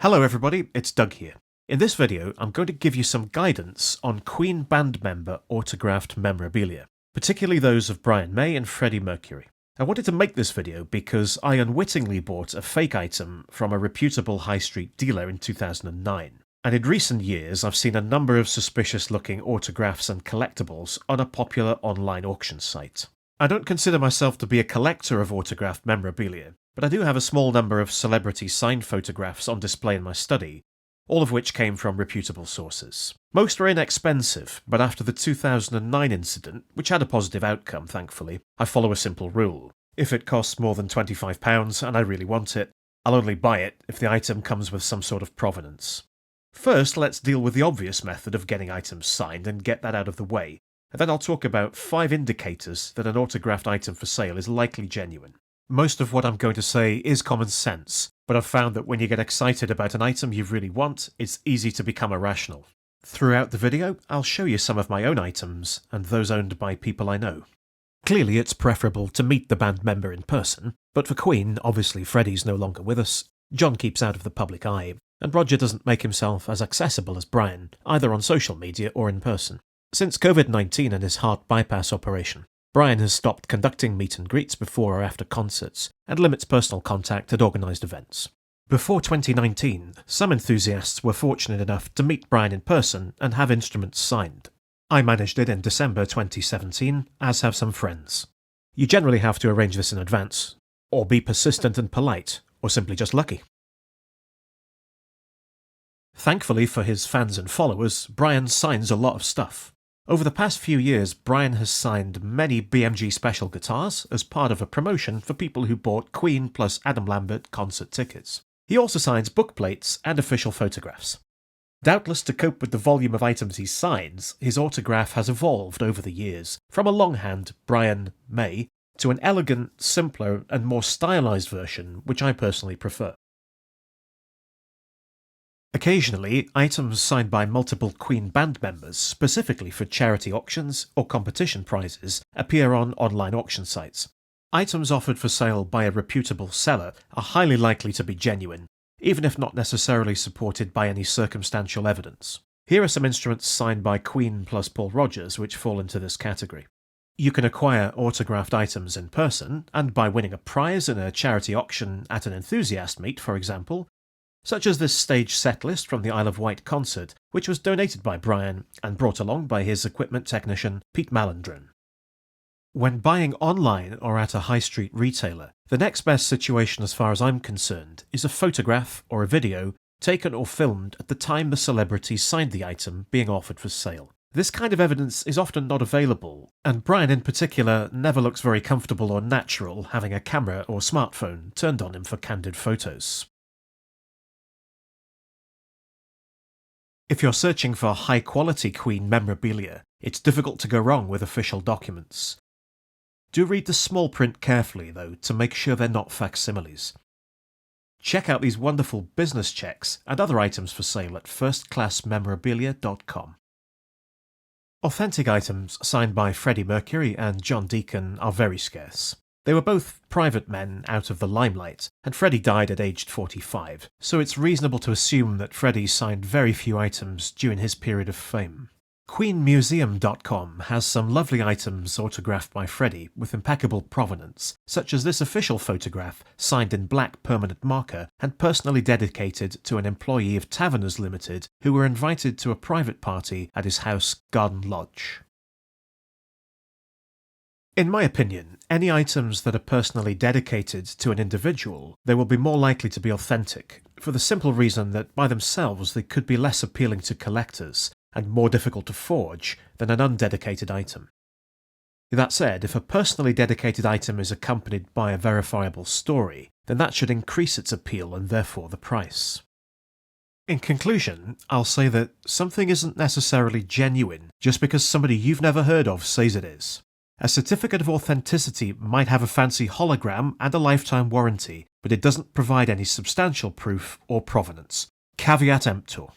Hello everybody, it's Doug here. In this video, I'm going to give you some guidance on Queen band member autographed memorabilia, particularly those of Brian May and Freddie Mercury. I wanted to make this video because I unwittingly bought a fake item from a reputable high street dealer in 2009. And in recent years, I've seen a number of suspicious-looking autographs and collectibles on a popular online auction site. I don't consider myself to be a collector of autographed memorabilia, but I do have a small number of celebrity signed photographs on display in my study, all of which came from reputable sources. Most are inexpensive, but after the 2009 incident, which had a positive outcome thankfully, I follow a simple rule. If it costs more than £25 and I really want it, I'll only buy it if the item comes with some sort of provenance. First, let's deal with the obvious method of getting items signed and get that out of the way, and then I'll talk about 5 indicators that an autographed item for sale is likely genuine. Most of what I'm going to say is common sense, but I've found that when you get excited about an item you really want, it's easy to become irrational. Throughout the video, I'll show you some of my own items, and those owned by people I know. Clearly it's preferable to meet the band member in person, but for Queen, obviously Freddie's no longer with us, John keeps out of the public eye, and Roger doesn't make himself as accessible as Brian, either on social media or in person. Since COVID-19 and his heart bypass operation, Brian has stopped conducting meet and greets before or after concerts, and limits personal contact at organised events. Before 2019, some enthusiasts were fortunate enough to meet Brian in person and have instruments signed. I managed it in December 2017, as have some friends. You generally have to arrange this in advance, or be persistent and polite, or simply just lucky. Thankfully for his fans and followers, Brian signs a lot of stuff. Over the past few years, Brian has signed many BMG special guitars as part of a promotion for people who bought Queen plus Adam Lambert concert tickets. He also signs bookplates and official photographs. Doubtless to cope with the volume of items he signs, his autograph has evolved over the years, from a longhand Brian May to an elegant, simpler and more stylised version, which I personally prefer. Occasionally, items signed by multiple Queen band members, specifically for charity auctions or competition prizes, appear on online auction sites. Items offered for sale by a reputable seller are highly likely to be genuine, even if not necessarily supported by any circumstantial evidence. Here are some instruments signed by Queen plus Paul Rodgers which fall into this category. You can acquire autographed items in person, and by winning a prize in a charity auction at an enthusiast meet, for example, such as this stage set list from the Isle of Wight concert, which was donated by Brian and brought along by his equipment technician Pete Malandrin. When buying online or at a high street retailer, the next best situation as far as I'm concerned is a photograph or a video taken or filmed at the time the celebrity signed the item being offered for sale. This kind of evidence is often not available, and Brian in particular never looks very comfortable or natural having a camera or smartphone turned on him for candid photos. If you're searching for high-quality Queen memorabilia, it's difficult to go wrong with official documents. Do read the small print carefully, though, to make sure they're not facsimiles. Check out these wonderful business cheques and other items for sale at firstclassmemorabilia.com. Authentic items signed by Freddie Mercury and John Deacon are very scarce. They were both private men out of the limelight, and Freddie died at aged 45, so it's reasonable to assume that Freddie signed very few items during his period of fame. QueenMuseum.com has some lovely items autographed by Freddie with impeccable provenance, such as this official photograph signed in black permanent marker and personally dedicated to an employee of Taverners Limited who were invited to a private party at his house Garden Lodge. In my opinion, any items that are personally dedicated to an individual, they will be more likely to be authentic, for the simple reason that by themselves they could be less appealing to collectors and more difficult to forge than an undedicated item. That said, if a personally dedicated item is accompanied by a verifiable story, then that should increase its appeal and therefore the price. In conclusion, I'll say that something isn't necessarily genuine just because somebody you've never heard of says it is. A certificate of authenticity might have a fancy hologram and a lifetime warranty, but it doesn't provide any substantial proof or provenance. Caveat emptor.